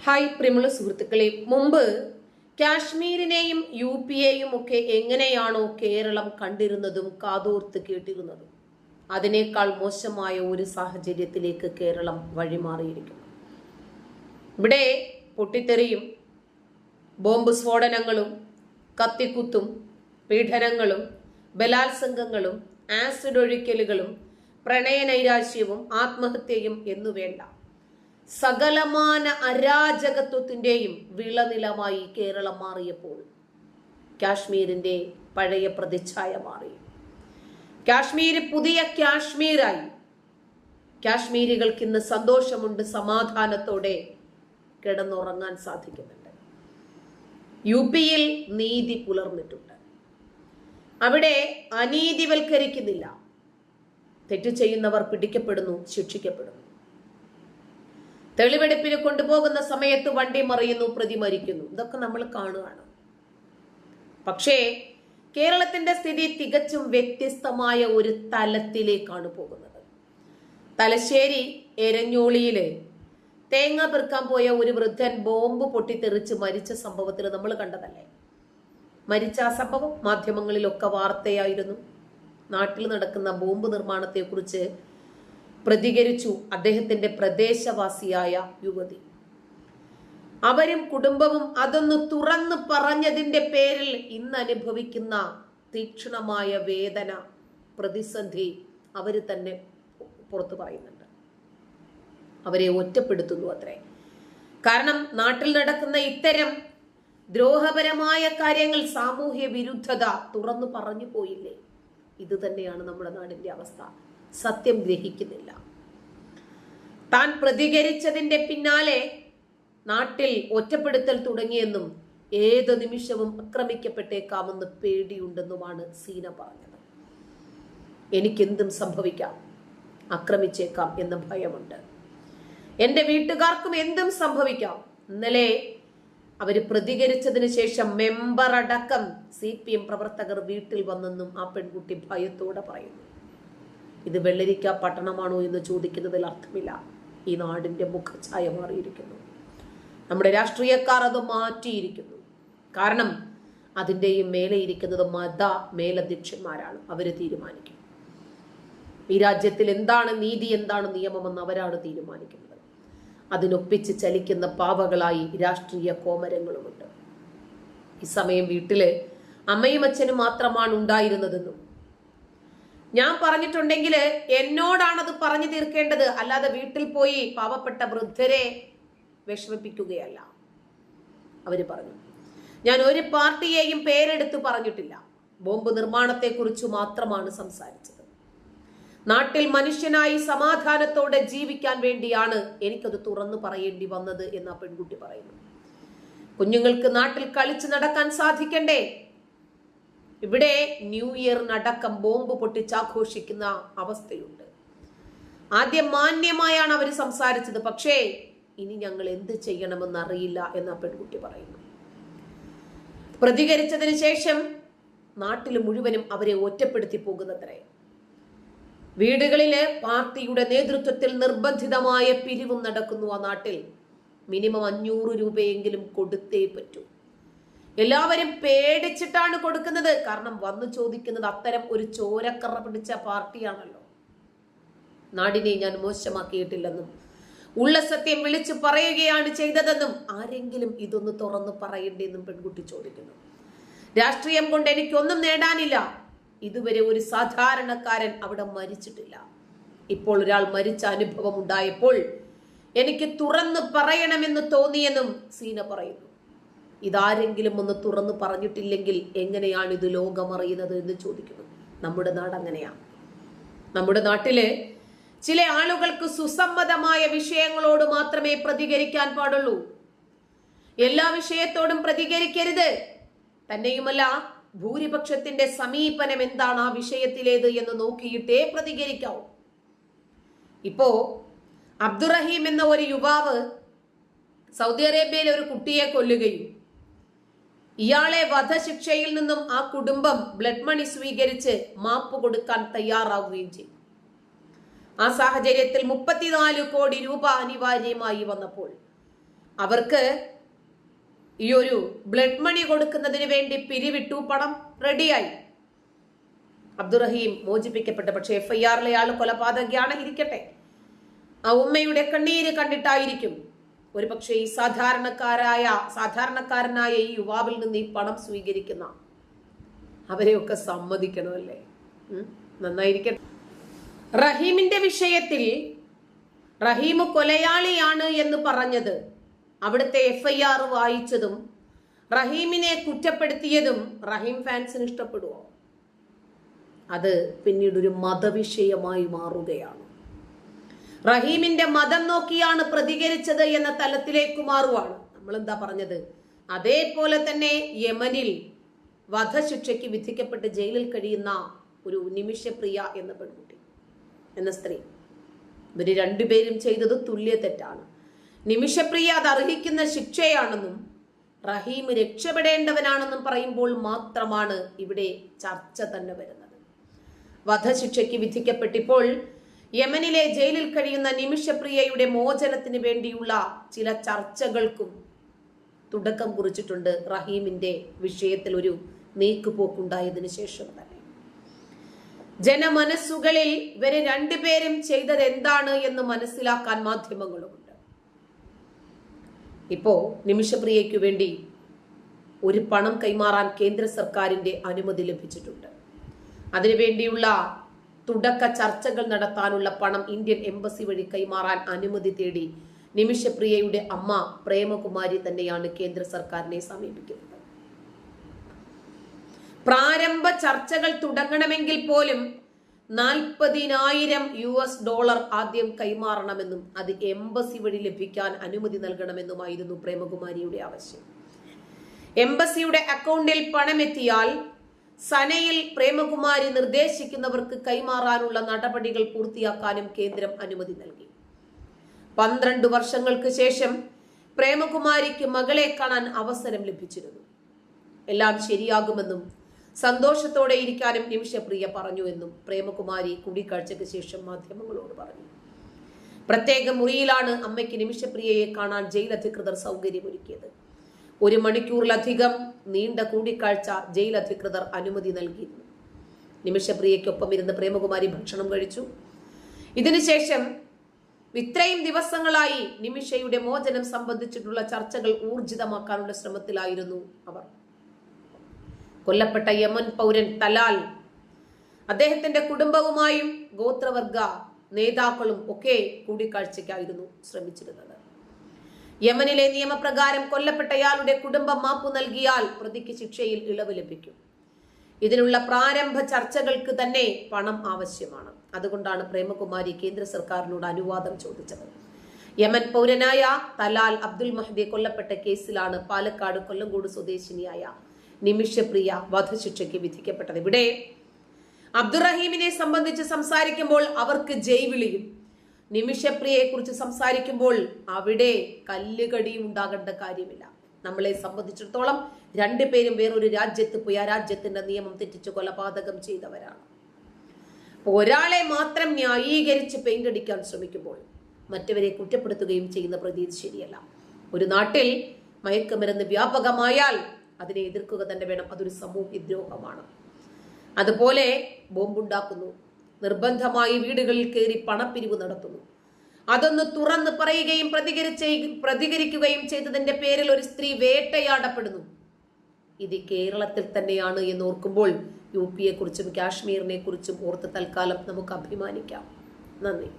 Hi പ്രിയമുള്ള സുഹൃത്തുക്കളെ, മുമ്പ് കാശ്മീരിനെയും യു പിയെയും ഒക്കെ എങ്ങനെയാണോ കേരളം കണ്ടിരുന്നതും കാതോർത്ത് കേട്ടിരുന്നതും അതിനേക്കാൾ മോശമായ ഒരു സാഹചര്യത്തിലേക്ക് കേരളം വഴിമാറിയിരിക്കുന്നു. ഇവിടെ പൊട്ടിത്തെറിയും ബോംബ് സ്ഫോടനങ്ങളും കത്തിക്കുത്തും പീഡനങ്ങളും ബലാത്സംഗങ്ങളും ആസിഡ് ഒഴിക്കലുകളും പ്രണയനൈരാശ്യവും ആത്മഹത്യയും എന്നുവേണ്ട സകലമാന അരാജകത്വത്തിന്റെയും വിളനിലമായി കേരളം മാറിയപ്പോൾ കാശ്മീരിന്റെ പഴയ പ്രതിച്ഛായ മാറി. കാശ്മീർ പുതിയ കാശ്മീരായി. കാശ്മീരികൾക്ക് ഇന്ന് സന്തോഷമുണ്ട്, സമാധാനത്തോടെ കിടന്നുറങ്ങാൻ സാധിക്കുന്നുണ്ട്. യു പിയിൽ നീതി പുലർന്നിട്ടുണ്ട്. അവിടെ അനീതിവൽക്കരിക്കുന്നില്ല. തെറ്റ് ചെയ്യുന്നവർ പിടിക്കപ്പെടുന്നു, ശിക്ഷിക്കപ്പെടുന്നു. തെളിവെടുപ്പിന് കൊണ്ടുപോകുന്ന സമയത്ത് വണ്ടി മറിയുന്നു, പ്രതി മരിക്കുന്നു. ഇതൊക്കെ നമ്മൾ കാണുകയാണ്. പക്ഷേ കേരളത്തിന്റെ സ്ഥിതി തികച്ചും വ്യത്യസ്തമായ ഒരു തലത്തിലേക്കാണ് പോകുന്നത്. തലശ്ശേരി എരഞ്ഞോളിയില് തേങ്ങ പെറുക്കാൻ പോയ ഒരു വൃദ്ധൻ ബോംബ് പൊട്ടിത്തെറിച്ച് മരിച്ച സംഭവത്തിൽ നമ്മൾ കണ്ടതല്ലേ. മരിച്ച ആ സംഭവം മാധ്യമങ്ങളിലൊക്കെ വാർത്തയായിരുന്നു. നാട്ടിൽ നടക്കുന്ന ബോംബ് നിർമ്മാണത്തെക്കുറിച്ച് പ്രതികരിച്ചു അദ്ദേഹത്തിന്റെ പ്രദേശവാസിയായ യുവതി. അവരും കുടുംബവും അതൊന്ന് തുറന്നു പറഞ്ഞതിന്റെ പേരിൽ ഇന്ന് അനുഭവിക്കുന്ന തീക്ഷ്ണമായ വേദന, പ്രതിസന്ധി അവര് തന്നെ പുറത്തു പറയുന്നുണ്ട്. അവരെ ഒറ്റപ്പെടുത്തുന്നു അത്രേ. കാരണം നാട്ടിൽ നടക്കുന്ന ഇത്തരം ദ്രോഹപരമായ കാര്യങ്ങൾ, സാമൂഹ്യ വിരുദ്ധത തുറന്നു പറഞ്ഞു പോയില്ലേ. ഇത് തന്നെയാണ് നമ്മുടെ നാടിന്റെ അവസ്ഥ. സത്യം ഗ്രഹിക്കുന്നില്ല. താൻ പ്രതികരിച്ചതിന്റെ പിന്നാലെ നാട്ടിൽ ഒറ്റപ്പെടുത്തൽ തുടങ്ങിയെന്നും ഏത് നിമിഷവും ആക്രമിക്കപ്പെട്ടേക്കാമെന്ന് പേടിയുണ്ടെന്നുമാണ് സീന പറഞ്ഞത്. എനിക്കെന്തും സംഭവിക്കാം, ആക്രമിച്ചേക്കാം എന്ന ഭയമുണ്ട്. എന്റെ വീട്ടുകാർക്കും എന്തും സംഭവിക്കാം. ഇന്നലെ അവര് പ്രതികരിച്ചതിന് ശേഷം മെമ്പർ അടക്കം CPM പ്രവർത്തകർ വീട്ടിൽ വന്നെന്നും ആ പെൺകുട്ടി ഭയത്തോടെ പറയുന്നു. ഇത് വെള്ളരിക്ക പട്ടണമാണോ എന്ന് ചോദിക്കുന്നതിൽ അർത്ഥമില്ല. ഈ നാടിന്റെ മുഖഛായ മാറിയിരിക്കുന്നു. നമ്മുടെ രാഷ്ട്രീയക്കാർ അത് മാറ്റിയിരിക്കുന്നു. കാരണം അതിൻ്റെയും മേലെ ഇരിക്കുന്നത് മത മേലധ്യക്ഷന്മാരാണ്. അവര് തീരുമാനിക്കും ഈ രാജ്യത്തിൽ എന്താണ് നീതി, എന്താണ് നിയമമെന്ന് അവരാണ് തീരുമാനിക്കുന്നത്. അതിനൊപ്പിച്ച് ചലിക്കുന്ന പാവകളായി രാഷ്ട്രീയ കോമരങ്ങളുമുണ്ട്. ഈ സമയം വീട്ടില് അമ്മയും അച്ഛനും മാത്രമാണ് ഉണ്ടായിരുന്നതെന്നും ഞാൻ പറഞ്ഞിട്ടുണ്ടെങ്കിൽ എന്നോടാണത് പറഞ്ഞു തീർക്കേണ്ടത്, അല്ലാതെ വീട്ടിൽ പോയി പാവപ്പെട്ട വൃദ്ധരെ വിഷമിപ്പിക്കുകയല്ല. അവര് പറഞ്ഞു. ഞാൻ ഒരു പാർട്ടിയെയും പേരെടുത്ത് പറഞ്ഞിട്ടില്ല. ബോംബ് നിർമ്മാണത്തെക്കുറിച്ച് മാത്രമാണ് സംസാരിച്ചത്. നാട്ടിൽ മനുഷ്യനായി സമാധാനത്തോടെ ജീവിക്കാൻ വേണ്ടിയാണ് എനിക്കത് തുറന്നു പറയേണ്ടി വന്നത് എന്ന് ആ പെൺകുട്ടി പറയുന്നു. കുഞ്ഞുങ്ങൾക്ക് നാട്ടിൽ കളിച്ചു നടക്കാൻ സാധിക്കണ്ടേ? ഇവിടെ ന്യൂ ഇയറിനടക്കം ബോംബ് പൊട്ടിച്ചാഘോഷിക്കുന്ന അവസ്ഥയുണ്ട്. ആദ്യം മാന്യമായാണ് അവർ സംസാരിച്ചത്. പക്ഷേ ഇനി ഞങ്ങൾ എന്ത് ചെയ്യണമെന്ന് അറിയില്ല എന്ന് ആ പെൺകുട്ടി പറയുന്നു. പ്രതികരിച്ചതിന് ശേഷം നാട്ടിൽ മുഴുവനും അവരെ ഒറ്റപ്പെടുത്തി പോകുന്നത്രേ. വീടുകളില് പാർട്ടിയുടെ നേതൃത്വത്തിൽ നിർബന്ധിതമായ പിരിവും നടക്കുന്നു. ആ നാട്ടിൽ മിനിമം 500 രൂപയെങ്കിലും കൊടുത്തേ പറ്റൂ. എല്ലാവരും പേടിച്ചിട്ടാണ് കൊടുക്കുന്നത്. കാരണം വന്നു ചോദിക്കുന്നത് അത്തരം ഒരു ചോരക്കറ പിടിച്ച പാർട്ടിയാണല്ലോ. നാടിനെ ഞാൻ മോശമാക്കിയിട്ടില്ലെന്നും ഉള്ള സത്യം വിളിച്ചു പറയുകയാണ് ചെയ്തതെന്നും ആരെങ്കിലും ഇതൊന്ന് തുറന്നു പറയണ്ടെന്നും പെൺകുട്ടി ചോദിക്കുന്നു. രാഷ്ട്രീയം കൊണ്ട് എനിക്കൊന്നും നേടാനില്ല. ഇതുവരെ ഒരു സാധാരണക്കാരൻ അവിടെ മരിച്ചിട്ടില്ല. ഇപ്പോൾ ഒരാൾ മരിച്ച അനുഭവം ഉണ്ടായപ്പോൾ എനിക്ക് തുറന്നു പറയണമെന്ന് തോന്നിയെന്നും സീന പറയുന്നു. ഇതാരെങ്കിലും ഒന്ന് തുറന്നു പറഞ്ഞിട്ടില്ലെങ്കിൽ എങ്ങനെയാണ് ഇത് ലോകമറിയുന്നത് എന്ന് ചോദിക്കുന്നു. നമ്മുടെ നാട് അങ്ങനെയാണ്. നമ്മുടെ നാട്ടില് ചില ആളുകൾക്ക് സുസമ്മതമായ വിഷയങ്ങളോട് മാത്രമേ പ്രതികരിക്കാൻ പാടുള്ളൂ. എല്ലാ വിഷയത്തോടും പ്രതികരിക്കരുത്. തന്നെയുമല്ല, ഭൂരിപക്ഷത്തിന്റെ സമീപനം എന്താണ് ആ വിഷയത്തിലേത് എന്ന് നോക്കിയിട്ടേ പ്രതികരിക്കാവൂ. ഇപ്പോ അബ്ദുറഹീം എന്ന ഒരു യുവാവ് സൗദി അറേബ്യയിലെ ഒരു കുട്ടിയെ കൊല്ലുകയും ഇയാളെ വധശിക്ഷയിൽ നിന്നും ആ കുടുംബം ബ്ലഡ് മണി സ്വീകരിച്ച് മാപ്പ് കൊടുക്കാൻ തയ്യാറാവുകയും ചെയ്തു. ആ സാഹചര്യത്തിൽ 34 കോടി രൂപ അനിവാര്യമായി വന്നപ്പോൾ അവർക്ക് ഈ ഒരു ബ്ലഡ് മണി കൊടുക്കുന്നതിന് വേണ്ടി പിരിവിട്ടു, പണം റെഡിയായി. അബ്ദുറഹീം മോചിപ്പിക്കപ്പെട്ട, പക്ഷെ FIR-ലെ ആള് കൊലപാതകയാണ് ഇരിക്കട്ടെ. ആ ഉമ്മയുടെ കണ്ണീര് കണ്ടിട്ടായിരിക്കും ഒരു പക്ഷേ ഈ സാധാരണക്കാരനായ ഈ യുവാവിൽ നിന്ന് ഈ പണം സ്വീകരിക്കുന്ന അവരെയൊക്കെ സമ്മതിക്കണമല്ലേ. നന്നായിരിക്കട്ടെ. റഹീമിന്റെ വിഷയത്തിൽ റഹീം കൊലയാളിയാണ് എന്ന് പറഞ്ഞത്, അവിടുത്തെ FIR വായിച്ചതും റഹീമിനെ കുറ്റപ്പെടുത്തിയതും റഹീം ഫാൻസിന് ഇഷ്ടപ്പെടുവോ? അത് പിന്നീട് ഒരു മതവിഷയമായി മാറുകയാണ്. റഹീമിന്റെ മതം നോക്കിയാണ് പ്രതികരിച്ചത് എന്ന തലത്തിലേക്ക് മാറുവാണ്. നമ്മൾ എന്താ പറഞ്ഞത്? അതേപോലെ തന്നെ യമനിൽ വധശിക്ഷയ്ക്ക് വിധിക്കപ്പെട്ട് ജയിലിൽ കഴിയുന്ന ഒരു നിമിഷപ്രിയ എന്ന പെൺകുട്ടി, എന്ന സ്ത്രീ, ഇവര് രണ്ടുപേരും ചെയ്തത് തുല്യ തെറ്റാണ്. നിമിഷപ്രിയ അത് അർഹിക്കുന്ന ശിക്ഷയാണെന്നും റഹീം രക്ഷപ്പെടേണ്ടവനാണെന്നും പറയുമ്പോൾ മാത്രമാണ് ഇവിടെ ചർച്ച തന്നെ വരുന്നത്. വധശിക്ഷയ്ക്ക് വിധിക്കപ്പെട്ടിപ്പോൾ യമനിലെ ജയിലിൽ കഴിയുന്ന നിമിഷപ്രിയയുടെ മോചനത്തിന് വേണ്ടിയുള്ള ചില ചർച്ചകൾക്കും തുടക്കം കുറിച്ചിട്ടുണ്ട്. റഹീമിന്റെ വിഷയത്തിൽ ഒരു നീക്കുപോക്കുണ്ടായതിനു ശേഷം തന്നെ ജനമനസ്സുകളിൽ ഇവരെ രണ്ടുപേരും ചെയ്തത് എന്താണ് എന്ന് മനസ്സിലാക്കാൻ മാധ്യമങ്ങളുമുണ്ട്. ഇപ്പോ നിമിഷപ്രിയയ്ക്ക് വേണ്ടി ഒരു പണം കൈമാറാൻ കേന്ദ്ര സർക്കാരിന്റെ അനുമതി ലഭിച്ചിട്ടുണ്ട്. അതിനുവേണ്ടിയുള്ള തുടക്ക ചർച്ചകൾ നടത്താനുള്ള പണം ഇന്ത്യൻ എംബസി വഴി കൈമാറാൻ അനുമതി തേടി നിമിഷപ്രിയയുടെ അമ്മ പ്രേമകുമാരി തന്നെയാണ് കേന്ദ്ര സർക്കാരിനെ സമീപിക്കുന്നത്. പ്രാരംഭ ചർച്ചകൾ തുടങ്ങണമെങ്കിൽ പോലും $40,000 ആദ്യം കൈമാറണമെന്നും അത് എംബസി വഴി ലഭിക്കാൻ അനുമതി നൽകണമെന്നുമായിരുന്നു പ്രേമകുമാരിയുടെ ആവശ്യം. എംബസിയുടെ അക്കൗണ്ടിൽ പണമെത്തിയാൽ സനയിൽ പ്രേമകുമാരി നിർദ്ദേശിക്കുന്നവർക്ക് കൈമാറാനുള്ള നടപടികൾ പൂർത്തിയാക്കാനും കേന്ദ്രം അനുമതി നൽകി. 12 വർഷങ്ങൾക്ക് ശേഷം പ്രേമകുമാരിക്ക് മകളെ കാണാൻ അവസരം ലഭിച്ചിരുന്നു. എല്ലാം ശരിയാകുമെന്നും സന്തോഷത്തോടെ ഇരിക്കാനും നിമിഷപ്രിയ പറഞ്ഞു എന്നും പ്രേമകുമാരി കൂടിക്കാഴ്ചയ്ക്ക് ശേഷം മാധ്യമങ്ങളോട് പറഞ്ഞു. പ്രത്യേക മുറിയിലാണ് അമ്മയ്ക്ക് നിമിഷപ്രിയയെ കാണാൻ ജയിൽ അധികൃതർ സൗകര്യമൊരുക്കിയത്. 1 മണിക്കൂറിലധികം നീണ്ട കൂടിക്കാഴ്ച ജയിൽ അധികൃതർ അനുമതി നൽകിയിരുന്നു. നിമിഷപ്രിയയ്ക്കൊപ്പം ഇരുന്ന് പ്രേമകുമാരി ഭക്ഷണം കഴിച്ചു. ഇതിനുശേഷം ഇത്രയും ദിവസങ്ങളായി നിമിഷയുടെ മോചനം സംബന്ധിച്ചിട്ടുള്ള ചർച്ചകൾ ഊർജിതമാക്കാനുള്ള ശ്രമത്തിലായിരുന്നു അവർ. കൊല്ലപ്പെട്ട യമൻ പൗരൻ തലാൽ അദ്ദേഹത്തിന്റെ കുടുംബവുമായും ഗോത്രവർഗ നേതാക്കളും ഒക്കെ കൂടിക്കാഴ്ചയ്ക്കായിരുന്നു ശ്രമിച്ചിരുന്നത്. യമനിലെ നിയമപ്രകാരം കൊല്ലപ്പെട്ടയാളുടെ കുടുംബം മാപ്പു നൽകിയാൽ പ്രതിക്ക് ശിക്ഷയിൽ ഇളവ് ലഭിക്കും. ഇതിനുള്ള പ്രാരംഭ ചർച്ചകൾക്ക് തന്നെ പണം ആവശ്യമാണ്. അതുകൊണ്ടാണ് പ്രേമകുമാരി കേന്ദ്ര സർക്കാരിനോട് അനുവാദം ചോദിച്ചത്. യമൻ പൗരനായ തലാൽ അബ്ദുൽ മഹദി കൊല്ലപ്പെട്ട കേസിലാണ് പാലക്കാട് കൊല്ലങ്കോട് സ്വദേശിനിയായ നിമിഷപ്രിയ വധശിക്ഷയ്ക്ക് വിധിക്കപ്പെട്ടത്. ഇവിടെ അബ്ദുറഹീമിനെ സംബന്ധിച്ച് സംസാരിക്കുമ്പോൾ അവർക്ക് ജയ്വിളിയും, നിമിഷപ്രിയയെ കുറിച്ച് സംസാരിക്കുമ്പോൾ അവിടെ കല്ലുകടിയും ഉണ്ടാകേണ്ട കാര്യമില്ല. നമ്മളെ സംബന്ധിച്ചിടത്തോളം രണ്ടുപേരും വേറൊരു രാജ്യത്ത് പോയി ആ രാജ്യത്തിന്റെ നിയമം തെറ്റിച്ച് കൊലപാതകം ചെയ്തവരാണ്. ഒരാളെ മാത്രം ന്യായീകരിച്ച് പെയിന്റ് അടിക്കാൻ ശ്രമിക്കുമ്പോൾ മറ്റവരെ കുറ്റപ്പെടുത്തുകയും ചെയ്യുന്ന പ്രതീതി ശരിയല്ല. ഒരു നാട്ടിൽ മയക്കുമരുന്ന് വ്യാപകമായാൽ അതിനെ എതിർക്കുക തന്നെ വേണം. അതൊരു സമൂഹദ്രോഹമാണ്. അതുപോലെ ബോംബുണ്ടാക്കുന്നു, നിർബന്ധമായി വീടുകളിൽ കയറി പണപ്പിരിവ് നടത്തുന്നു, അതൊന്ന് തുറന്ന് പറയുകയും പ്രതികരിക്കുകയും ചെയ്തതിന്റെ പേരിൽ ഒരു സ്ത്രീ വേട്ടയാടപ്പെടുന്നു. ഇത് കേരളത്തിൽ തന്നെയാണ് എന്ന് ഓർക്കുമ്പോൾ UP-യെ കുറിച്ചും കാശ്മീരിനെ കുറിച്ചും ഓർത്ത് തൽക്കാലം നമുക്ക് അഭിമാനിക്കാം. നന്ദി.